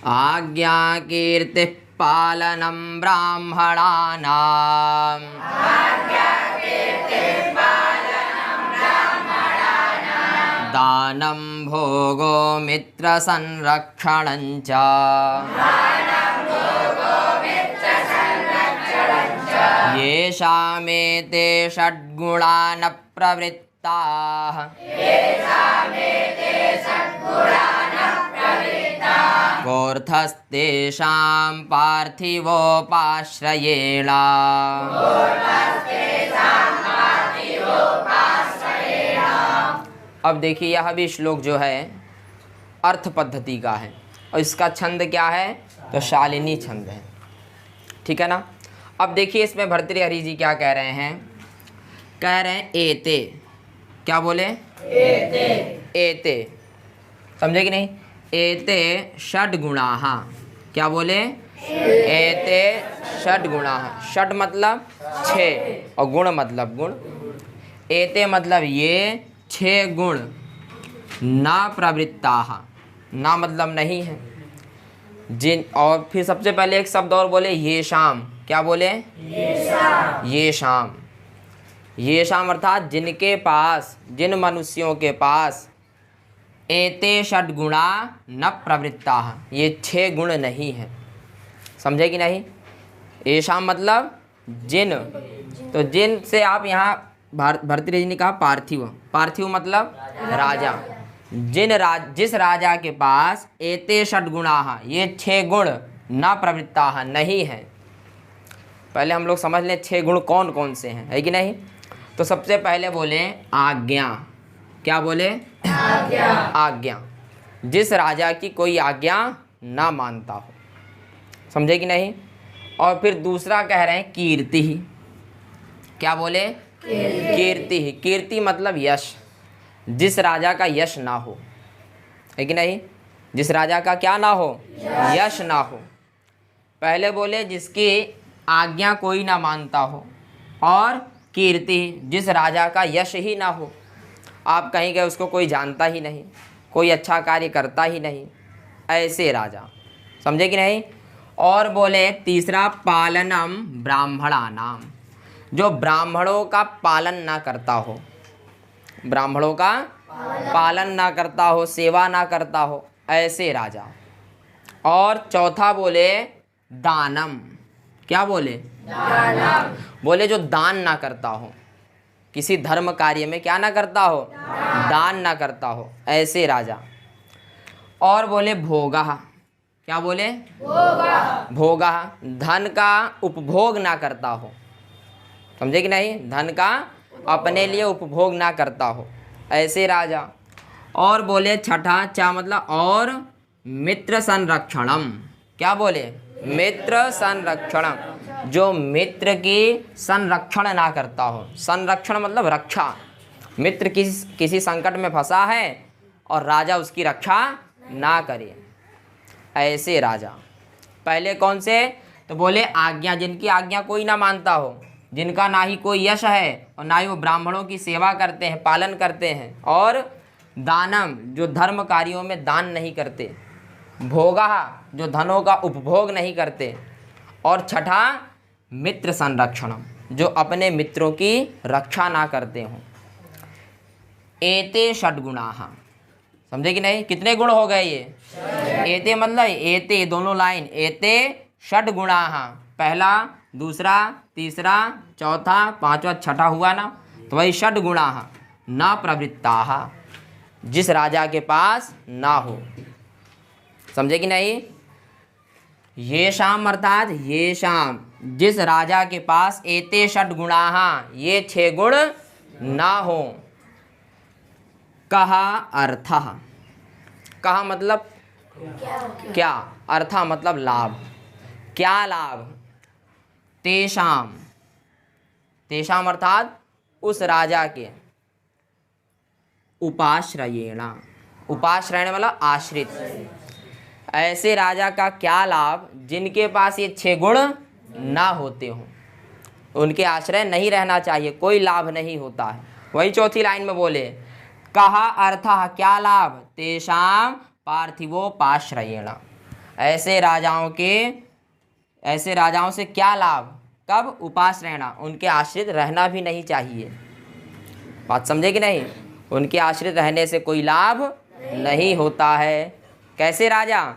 आज्ञा कीर्तिः पालनं ब्राह्मणानाम् दानं भोगो मित्रसंरक्षणं च येषामेते षड्गुणा न प्रवृत्ताः कोऽर्थस्तेषां पार्थिवोपाश्रयेण। अब देखिए यह भी श्लोक जो है अर्थ पद्धति का है और इसका छंद क्या है, तो शालिनी छंद है, ठीक है ना। अब देखिए इसमें भर्तृहरि जी क्या कह रहे हैं, कह रहे हैं एते, क्या बोले, एते, एते, समझे कि नहीं, एते षड्गुणाः, क्या बोले, एते षड्गुणाः, षड मतलब छः और गुण मतलब गुण, एते मतलब ये 6 गुण, ना प्रवृत्ताः, ना मतलब नहीं है, जिन, और फिर सबसे पहले एक शब्द और बोले ये शाम, क्या बोले, ये शाम, ये शाम अर्थात जिनके पास, जिन मनुष्यों के पास एते षड्गुणा न प्रवृत्ताः, ये 6 गुण नहीं है, समझे कि नहीं। येषाम मतलब जिन, तो जिन से आप यहाँ भर्तृहरि जी ने कहा पार्थिव, पार्थिव मतलब राजा, जिस राजा के पास एते षड्गुणाः, ये 6 गुण न प्रवृत्ताः नहीं है। पहले हम लोग समझ लें 6 गुण कौन कौन से हैं, है कि नहीं। तो सबसे पहले बोले आज्ञा, क्या बोले, आज्ञा, आज्ञा, जिस राजा की कोई आज्ञा ना मानता हो, समझे कि नहीं। और फिर दूसरा कह रहे हैं कीर्ति, क्या बोले, कीर्ति, कीर्ति मतलब यश, जिस राजा का यश ना हो, है कि नहीं, जिस राजा का क्या ना हो, यश ना हो। पहले बोले जिसकी आज्ञा कोई ना मानता हो, और कीर्ति, जिस राजा का यश ही ना हो, आप कहीं गए उसको कोई जानता ही नहीं, कोई अच्छा कार्य करता ही नहीं, ऐसे राजा, समझे कि नहीं। और बोले तीसरा पालनम ब्राह्मणानाम, जो ब्राह्मणों का पालन ना करता हो, ब्राह्मणों का पालन ना करता हो, सेवा ना करता हो, ऐसे राजा। और चौथा बोले दानम, क्या बोले, दानम, बोले जो दान ना करता हो, किसी धर्म कार्य में क्या ना करता हो, दान ना करता हो, ऐसे राजा। और बोले भोगा, क्या बोले, भोगा, भोगा, धन का उपभोग ना करता हो, समझे कि नहीं, धन का अपने लिए उपभोग ना करता हो, ऐसे राजा। और बोले छठा, चा मतलब और मित्र संरक्षणम, क्या बोले, मित्र संरक्षणम, जो मित्र की संरक्षण ना करता हो, संरक्षण मतलब रक्षा, मित्र किसी संकट में फंसा है और राजा उसकी रक्षा ना करे, ऐसे राजा। पहले कौन से, तो बोले आज्ञा, जिनकी आज्ञा कोई ना मानता हो, जिनका ना ही कोई यश है और ना ही वो ब्राह्मणों की सेवा करते हैं, पालन करते हैं। और दानम, जो धर्म कार्यों में दान नहीं करते। भोगा, जो धनों का उपभोग नहीं करते। और छठा मित्र संरक्षणम, जो अपने मित्रों की रक्षा ना करते हों। एते षड्गुणाः, समझे कि नहीं, कितने गुण हो गए ये, एते मतलब एते, दोनों लाइन, एते षड्गुणाः, पहला, दूसरा, तीसरा, चौथा, पांचवा, छठा हुआ ना, तो वही षड्गुणाः न प्रवृत्ताः, जिस राजा के पास ना हो, समझे कि नहीं। ये शाम अर्थात ये शाम, जिस राजा के पास एते षड्गुणाः, ये 6 गुण ना हो। कहा अर्थः, कहा मतलब क्या, अर्था मतलब लाभ, क्या लाभ, तेषाम, तेषाम अर्थात उस राजा के, उपाश्रयेण, उपाश्रयण मतलब आश्रित, ऐसे राजा का क्या लाभ जिनके पास ये 6 गुण ना होते हों, उनके आश्रय नहीं रहना चाहिए, कोई लाभ नहीं होता है। वही चौथी लाइन में बोले कहा अर्थः, क्या लाभ, तेषाम पार्थिवोपाश्रयेण, ऐसे राजाओं से क्या लाभ? कब? उपास रहना, उनके आश्रित रहना भी नहीं चाहिए। बात समझे कि नहीं? उनके आश्रित रहने से कोई लाभ नहीं होता है। कैसे राजा?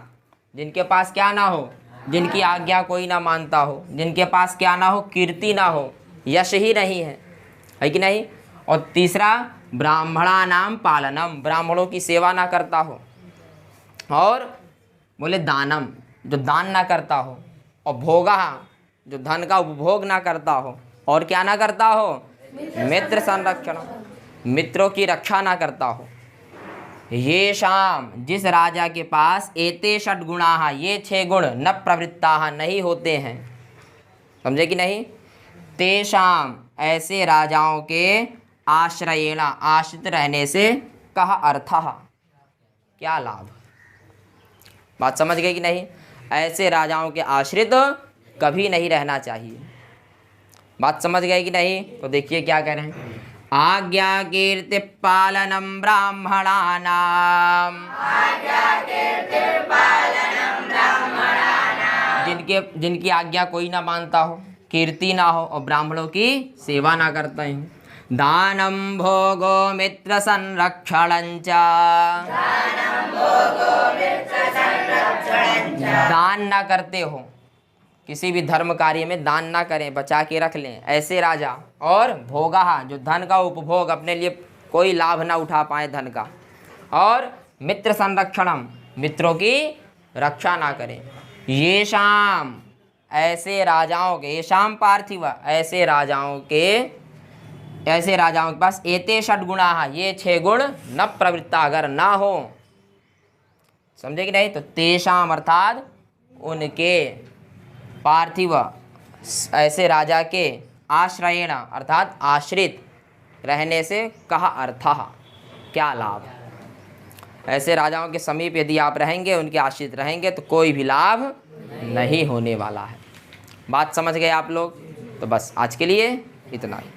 जिनके पास क्या ना हो? जिनकी आज्ञा कोई ना मानता हो, जिनके पास क्या ना हो? कीर्ति ना हो, यश ही नहीं है कि नहीं? और तीसरा, ब्राह्मणा नाम पालनम, ब्राह्मणों की सेवा ना करता हो। और बोले दानम, जो दान ना करता हो। और भोगा, जो धन का उपभोग ना करता हो। और क्या ना करता हो? मित्र संरक्षण, मित्रों की रक्षा ना करता हो। ये शाम, जिस राजा के पास एते षट गुणाः, ये 6 गुण न प्रवृत्ताः, नहीं होते हैं। समझे कि नहीं? तेषाम, ऐसे राजाओं के आश्रयेण, आश्रित रहने से कः अर्थः, क्या लाभ? बात समझ गए कि नहीं? ऐसे राजाओं के आश्रित कभी नहीं रहना चाहिए। बात समझ गए कि नहीं? तो देखिए क्या कह रहे हैं। आज्ञा कीर्ति पालनम ब्राह्मणानाम, जिनकी आज्ञा कोई ना मानता हो, कीर्ति ना हो और ब्राह्मणों की सेवा ना करते हैं। दानम भोगो मित्र संरक्षणञ्च, दान ना करते हो, किसी भी धर्म कार्य में दान ना करें, बचा के रख लें ऐसे राजा। और भोगा, जो धन का उपभोग, अपने लिए कोई लाभ ना उठा पाए धन का। और मित्र संरक्षणम, मित्रों की रक्षा ना करें। ये शाम, ऐसे राजाओं के, ये शाम पार्थिव, ऐसे राजाओं के पास एते षट गुणाः, ये 6 गुण न प्रवृत्ता, अगर ना हो, समझे कि नहीं? तो तेषाम अर्थात उनके, पार्थिव, ऐसे राजा के, आश्रयेण अर्थात आश्रित रहने से कः अर्थः, क्या लाभ? ऐसे राजाओं के समीप यदि आप रहेंगे, उनके आश्रित रहेंगे, तो कोई भी लाभ नहीं होने वाला है। बात समझ गए आप लोग? तो बस आज के लिए इतना ही।